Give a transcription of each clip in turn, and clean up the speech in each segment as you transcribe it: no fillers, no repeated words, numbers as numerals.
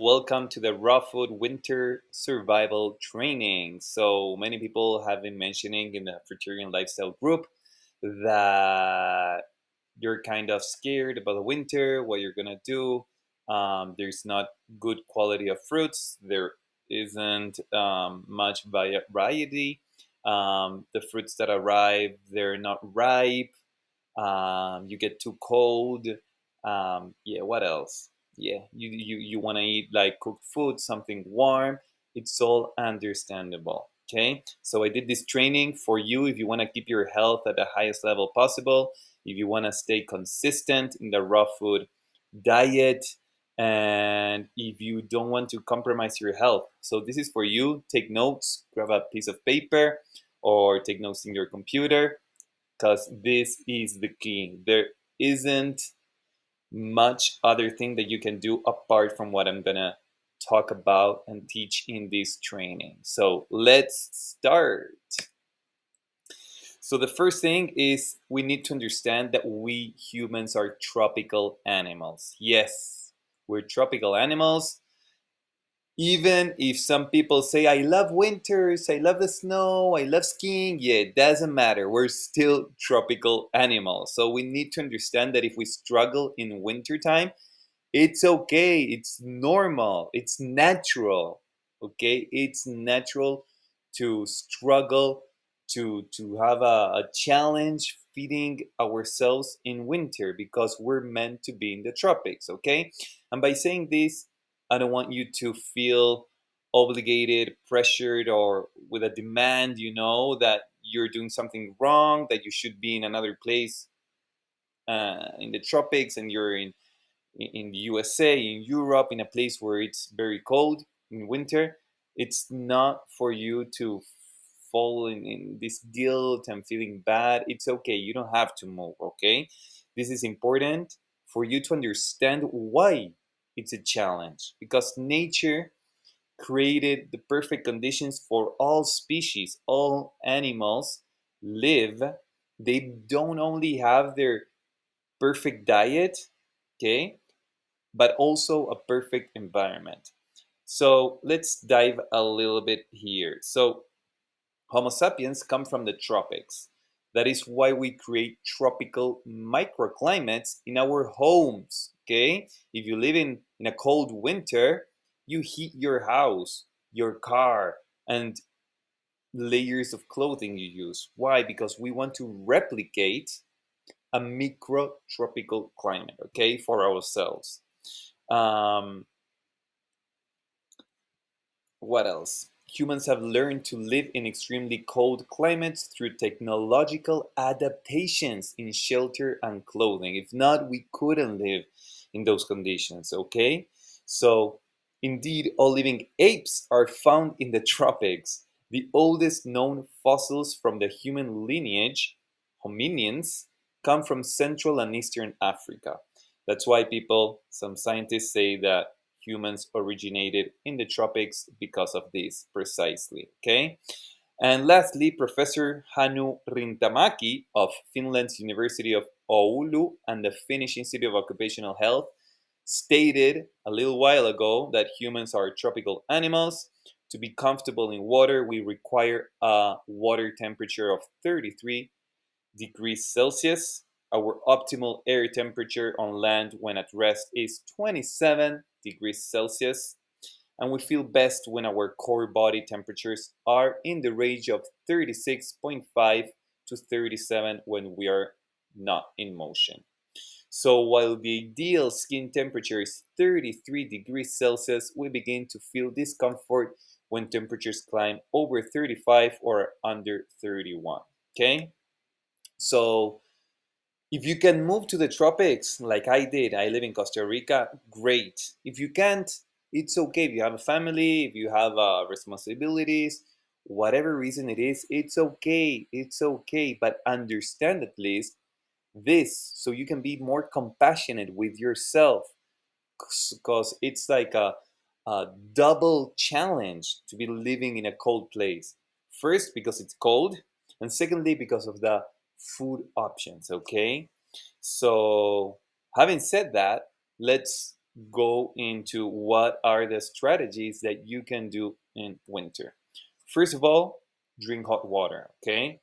Welcome to the Raw Food Winter Survival Training. So many people have been mentioning in the Fruitarian Lifestyle group that you're kind of scared about the winter, what you're gonna do. There's not good quality of fruits. There isn't much variety. The fruits that arrive, they're not ripe. You get too cold. Yeah, what else? Yeah, you want to eat like cooked food, something warm. It's all understandable. Okay, so I did this training for you if you want to keep your health at the highest level possible, if you want to stay consistent in the raw food diet, and if you don't want to compromise your health. So this is for you. Take notes, grab a piece of paper, or take notes in your computer because this is the key. There isn't much other thing that you can do apart from what I'm gonna talk about and teach in this training. So let's start. So the first thing is we need to understand that we humans are tropical animals. Yes, we're tropical animals. Even if some people say, I love winters, I love the snow, I love skiing, yeah, it doesn't matter. We're still tropical animals. So we need to understand that if we struggle in wintertime, it's okay. It's normal. It's natural. Okay? It's natural to struggle, to have a challenge feeding ourselves in winter because we're meant to be in the tropics. Okay? And by saying this, I don't want you to feel obligated, pressured, or with a demand, that you're doing something wrong, that you should be in another place in the tropics and you're in the USA, in Europe, in a place where it's very cold in winter. It's not for you to fall in this guilt and feeling bad. It's okay. You don't have to move, okay? This is important for you to understand why it's a challenge because nature created the perfect conditions for all species, all animals live. They don't only have their perfect diet, okay, but also a perfect environment. So let's dive a little bit here. So Homo sapiens come from the tropics. That is why we create tropical microclimates in our homes. Okay? If you live in a cold winter, you heat your house, your car, and layers of clothing you use. Why? Because we want to replicate a micro tropical climate, okay, for ourselves. Um, What else? Humans have learned to live in extremely cold climates through technological adaptations in shelter and clothing. If not, we couldn't live in those conditions, okay? So, indeed, all living apes are found in the tropics. The oldest known fossils from the human lineage, hominians, come from Central and Eastern Africa. That's why some scientists say that humans originated in the tropics because of this precisely. Okay. And lastly, Professor Hannu Rintamaki of Finland's University of Oulu and the Finnish Institute of Occupational Health stated a little while ago that humans are tropical animals. To be comfortable in water, we require a water temperature of 33 degrees Celsius. Our optimal air temperature on land when at rest is 27 degrees Celsius. And we feel best when our core body temperatures are in the range of 36.5 to 37 when we are not in motion. So while the ideal skin temperature is 33 degrees Celsius, we begin to feel discomfort when temperatures climb over 35 or under 31. Okay? So if you can move to the tropics like I did, I live in Costa Rica, great. If you can't, it's okay. If you have a family, if you have responsibilities, whatever reason it is, it's okay. It's okay. But understand at least this so you can be more compassionate with yourself because it's like a double challenge to be living in a cold place. First, because it's cold, and secondly, because of the food options. Okay, so having said that, let's go into what are the strategies that you can do in winter. First of all, drink hot water, okay?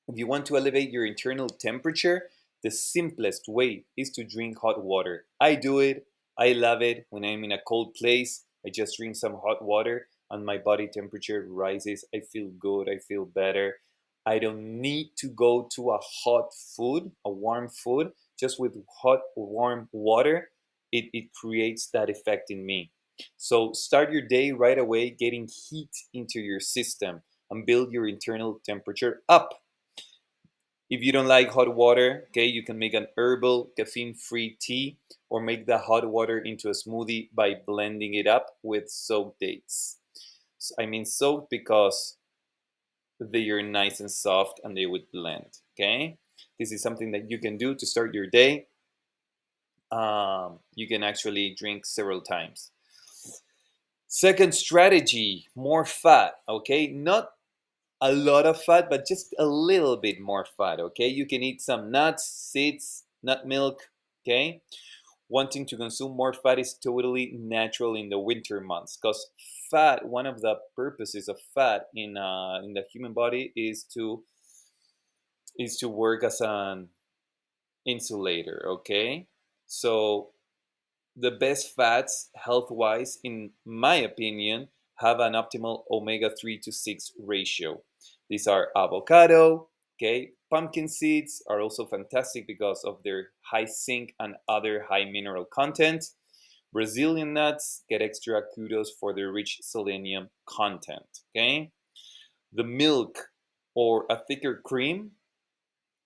If you want to elevate your internal temperature, the simplest way is to drink hot water. I do it. I love it. When I'm in a cold place, I just drink some hot water and my body temperature rises. I feel good. I feel better. I don't need to go to a hot food, a warm food. Just with hot, warm water, it creates that effect in me. So start your day right away getting heat into your system and build your internal temperature up. If you don't like hot water, okay, you can make an herbal caffeine-free tea or make the hot water into a smoothie by blending it up with soaked dates. I mean soaked because they are nice and soft and they would blend, okay? This is something that you can do to start your day. You can actually drink several times. Second strategy, more fat, okay? Not a lot of fat, but just a little bit more fat, okay? You can eat some nuts, seeds, nut milk, okay? Wanting to consume more fat is totally natural in the winter months because fat, one of the purposes of fat in the human body is to work as an insulator, okay? So the best fats, health wise, in my opinion, have an optimal omega 3 to 6 ratio. These are avocado, okay? Pumpkin seeds are also fantastic because of their high zinc and other high mineral content. Brazilian nuts get extra kudos for their rich selenium content, okay? The milk or a thicker cream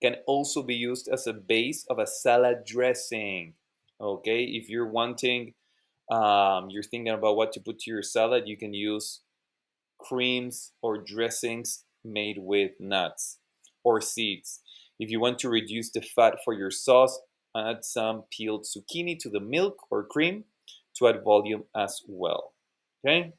can also be used as a base of a salad dressing. Okay, if you're wanting, you're thinking about what to put to your salad, you can use creams or dressings made with nuts or seeds. If you want to reduce the fat for your sauce, add some peeled zucchini to the milk or cream to add volume as well. Okay,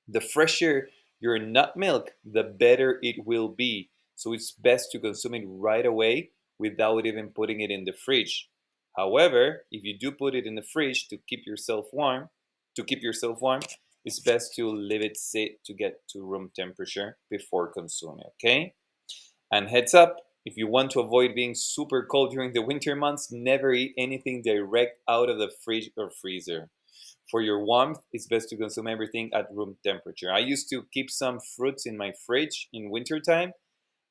the fresher your nut milk, the better it will be. So it's best to consume it right away without even putting it in the fridge. However, if you do put it in the fridge to keep yourself warm, it's best to leave it sit to get to room temperature before consuming, okay? And heads up, if you want to avoid being super cold during the winter months, never eat anything direct out of the fridge or freezer. For your warmth, it's best to consume everything at room temperature. I used to keep some fruits in my fridge in wintertime,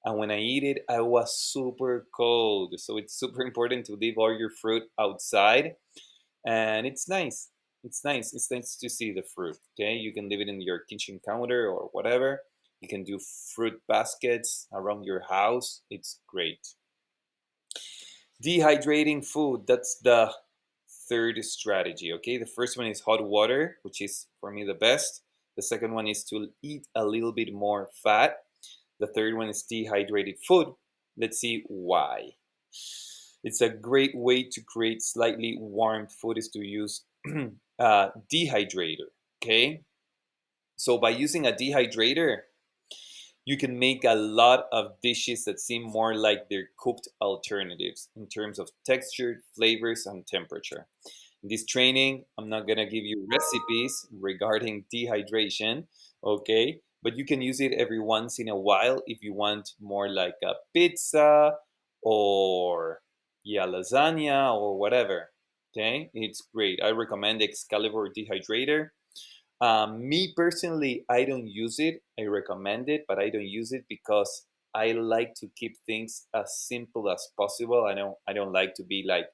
and when I eat it, I was super cold. So it's super important to leave all your fruit outside, and it's nice. It's nice. It's nice to see the fruit. Okay, you can leave it in your kitchen counter or whatever. You can do fruit baskets around your house. It's great. Dehydrating food, that's the third strategy, okay? The first one is hot water, which is for me the best. The second one is to eat a little bit more fat. The third one is dehydrated food. Let's see why. It's a great way to create slightly warm food is to use a dehydrator, okay? So by using a dehydrator, you can make a lot of dishes that seem more like they're cooked alternatives in terms of texture, flavors, and temperature. In this training, I'm not gonna give you recipes regarding dehydration, okay? But you can use it every once in a while if you want more like a pizza or yeah, lasagna or whatever. Okay, it's great. I recommend Excalibur dehydrator. Me personally, I don't use it. I recommend it, but I don't use it because I like to keep things as simple as possible. I don't like to be like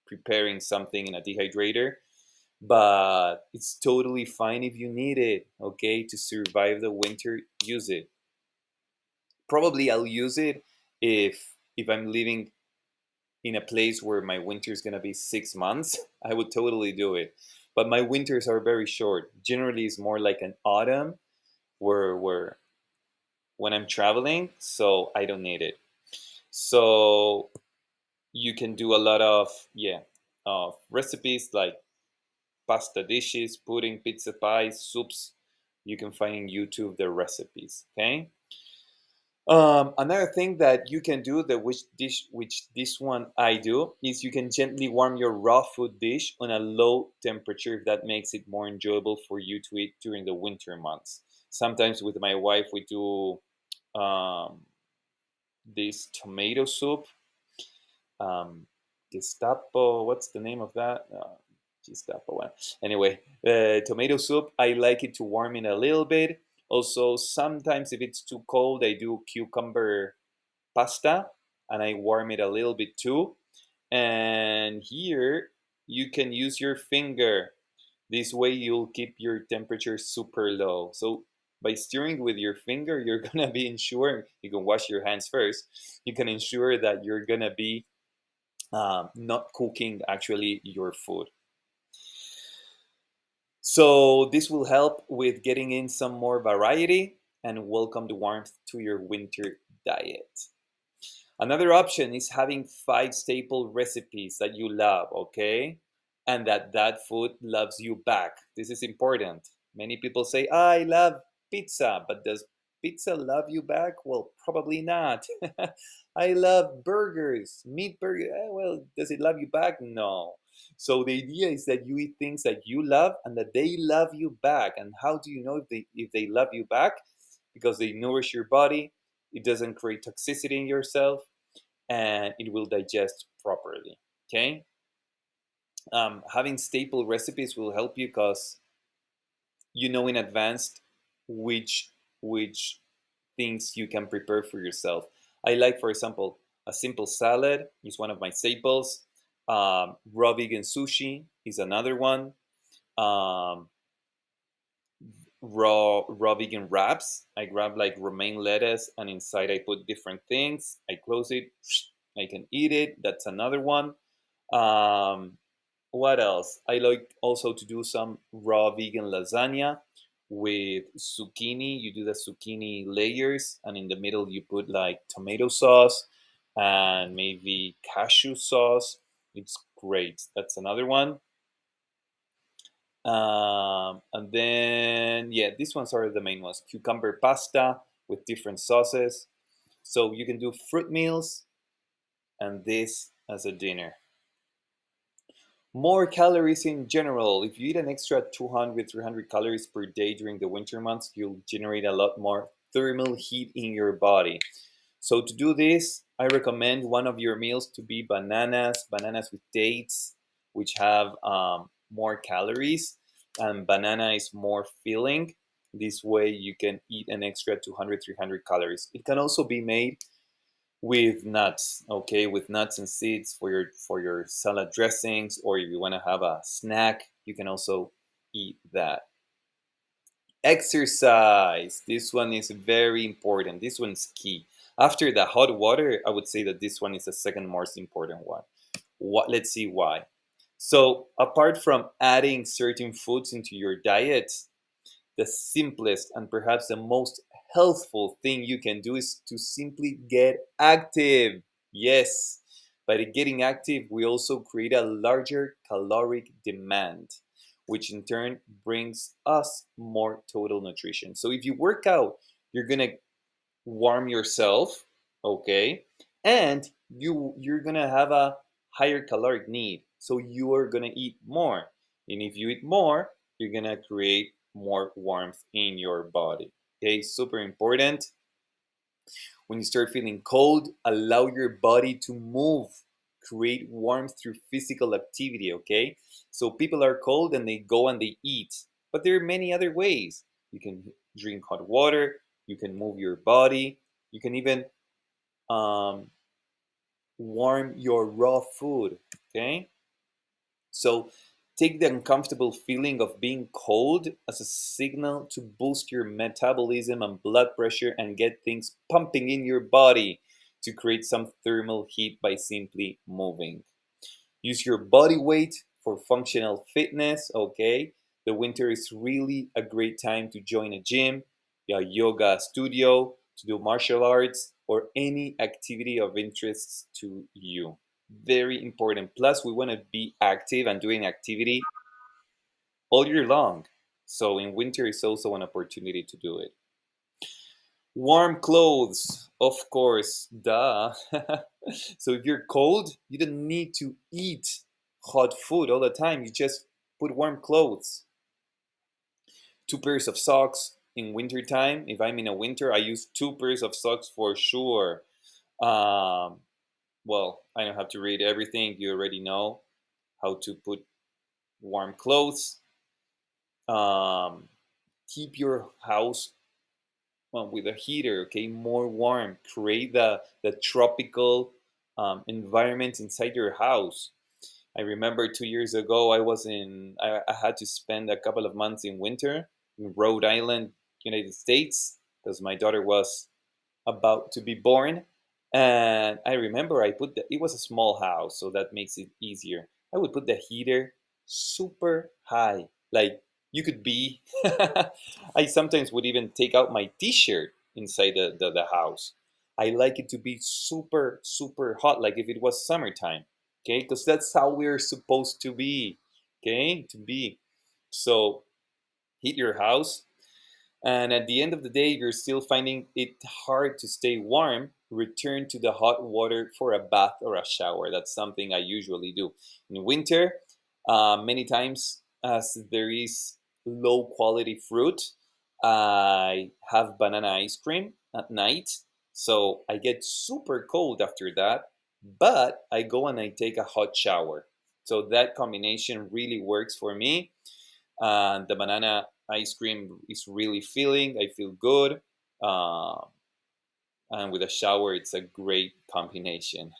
preparing something in a dehydrator, but it's totally fine if you need it, okay? To survive the winter, use it. Probably I'll use it if I'm living in a place where my winter is gonna be 6 months. I would totally do it. But my winters are very short. Generally, it's more like an autumn where when I'm traveling, so I don't need it. So you can do a lot of recipes like pasta dishes, pudding, pizza pies, soups. You can find in YouTube the recipes. Okay. Another thing that you can do, that which this one I do, is you can gently warm your raw food dish on a low temperature if that makes it more enjoyable for you to eat during the winter months. Sometimes with my wife we do um, this tomato soup, Gestapo. What's the name of that? Gestapo one. Anyway, tomato soup. I like it to warm it a little bit. Also, sometimes if it's too cold, I do cucumber pasta and I warm it a little bit too. And here you can use your finger. This way you'll keep your temperature super low. So by stirring with your finger, you're gonna be ensuring, you can wash your hands first. You can ensure that you're gonna be not cooking actually your food. So this will help with getting in some more variety and welcome the warmth to your winter diet. Another option is having 5 staple recipes that you love, okay? And that food loves you back. This is important. Many people say, I love pizza, but does pizza love you back? Well, probably not. I love burgers, meat burger. Well, does it love you back? No. So the idea is that you eat things that you love and that they love you back. And how do you know if they love you back? Because they nourish your body, it doesn't create toxicity in yourself, and it will digest properly. Okay. Having staple recipes will help you because you know in advance which which things you can prepare for yourself. I like, for example, a simple salad is one of my staples. Raw vegan sushi is another one. Um, raw vegan wraps. I grab like romaine lettuce and inside I put different things. I close it. I can eat it. That's another one. Um, what else? I like also to do some raw vegan lasagna with zucchini. You do the zucchini layers, and in the middle you put like tomato sauce and maybe cashew sauce. It's great. That's another one. And then, yeah, these ones are the main ones. Cucumber pasta with different sauces. So you can do fruit meals and this as a dinner. More calories in general. If you eat an extra 200, 300 calories per day during the winter months, you'll generate a lot more thermal heat in your body. So to do this, I recommend one of your meals to be bananas with dates, which have more calories, and banana is more filling. This way you can eat an extra 200, 300 calories. It can also be made with nuts, okay, with nuts and seeds for your salad dressings, or if you want to have a snack, you can also eat that. Exercise. This one is very important. This one's key. After the hot water, I would say that this one is the second most important one. Let's see why. So, apart from adding certain foods into your diet, the simplest and perhaps the most healthful thing you can do is to simply get active. Yes, by getting active, we also create a larger caloric demand, which in turn brings us more total nutrition. So if you work out, you're gonna warm yourself, okay, and you're gonna have a higher caloric need, so you are gonna eat more, and if you eat more, you're gonna create more warmth in your body. Okay, super important. When you start feeling cold, allow your body to move, create warmth through physical activity. Okay, so people are cold and they go and they eat, but there are many other ways. You can drink hot water, you can move your body, you can even um, warm your raw food. Okay, so take the uncomfortable feeling of being cold as a signal to boost your metabolism and blood pressure and get things pumping in your body to create some thermal heat by simply moving. Use your body weight for functional fitness, okay? The winter is really a great time to join a gym, a yoga studio, to do martial arts, or any activity of interest to you. Very important. Plus, we want to be active and doing activity all year long. So in winter is also an opportunity to do it. Warm clothes, of course, duh. So if you're cold, you don't need to eat hot food all the time. You just put warm clothes. Two pairs of socks in winter time. If I'm in a winter, I use two pairs of socks for sure. Um, well, I don't have to read everything. You already know how to put warm clothes. Um, Keep your house with a heater, okay, more warm. Create the tropical environment inside your house. I remember 2 years ago, I had to spend a couple of months in winter in Rhode Island, United States, because my daughter was about to be born. And I remember it was a small house, so that makes it easier. I would put the heater super high. Like you could be, I sometimes would even take out my t shirt inside the house. I like it to be super, super hot, like if it was summertime. Okay, because that's how we're supposed to be. Okay, to be. So heat your house, and at the end of the day, if you're still finding it hard to stay warm, return to the hot water for a bath or a shower. That's something I usually do. In winter, many times, as there is low quality fruit, I have banana ice cream at night. So I get super cold after that, but I go and I take a hot shower. So that combination really works for me. And the banana ice cream is really filling. I feel good. Uh, and with a shower, it's a great combination.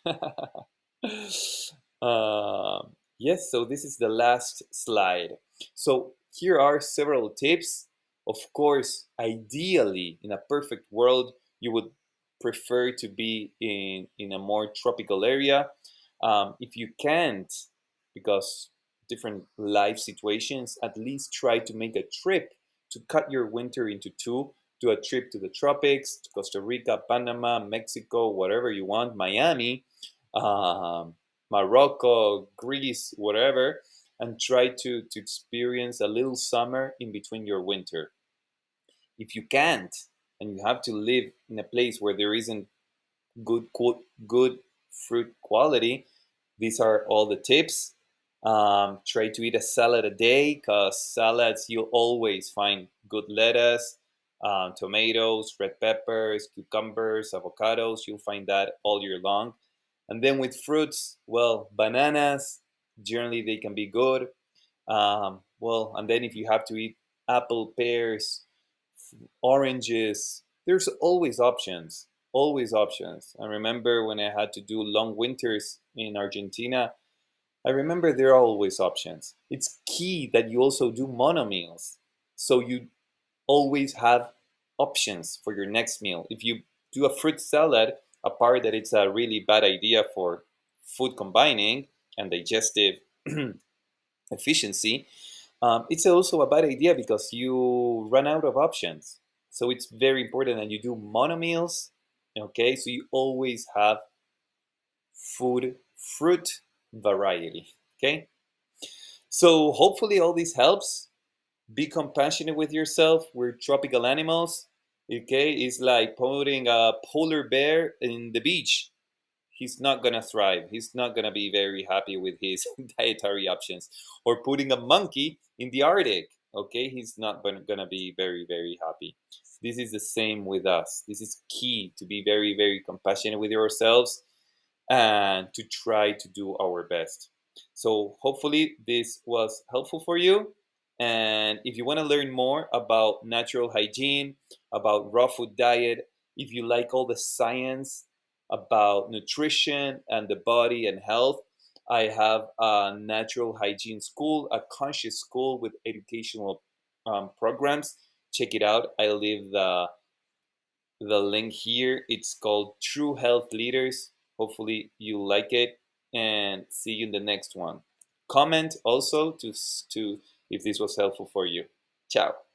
Yes, so this is the last slide. So here are several tips. Of course, ideally, in a perfect world, you would prefer to be in a more tropical area. If you can't, because different life situations, at least try to make a trip to cut your winter into two. Do a trip to the tropics, to Costa Rica, Panama, Mexico, whatever you want, Miami, um, Morocco, Greece, whatever, and try to experience a little summer in between your winter. If you can't, and you have to live in a place where there isn't good fruit quality, these are all the tips. Try to eat a salad a day, because salads you'll always find good lettuce, tomatoes, red peppers, cucumbers, avocados. You'll find that all year long. And then with fruits, well, bananas, generally they can be good. Well, and then if you have to eat apple, pears, oranges, there's always options. Always options. I remember when I had to do long winters in Argentina, I remember there are always options. It's key that you also do mono meals. So you always have options for your next meal. If you do a fruit salad, apart that it's a really bad idea for food combining and digestive efficiency, it's also a bad idea because you run out of options. So it's very important that you do mono meals. Okay, so you always have fruit variety. Okay, so hopefully all this helps. Be compassionate with yourself. We're tropical animals. Okay, it's like putting a polar bear in the beach. He's not gonna thrive. He's not gonna be very happy with his dietary options. Or putting a monkey in the Arctic. Okay, he's not gonna be very happy. This is the same with us. This is key to be very compassionate with yourselves and to try to do our best. So hopefully this was helpful for you. And if you want to learn more about natural hygiene, about raw food diet, if you like all the science about nutrition and the body and health, I have a natural hygiene school, a conscious school with educational programs. Check it out. I leave the link here. It's called True Health Leaders. Hopefully you like it, and see you in the next one. Comment also to if this was helpful for you. Ciao.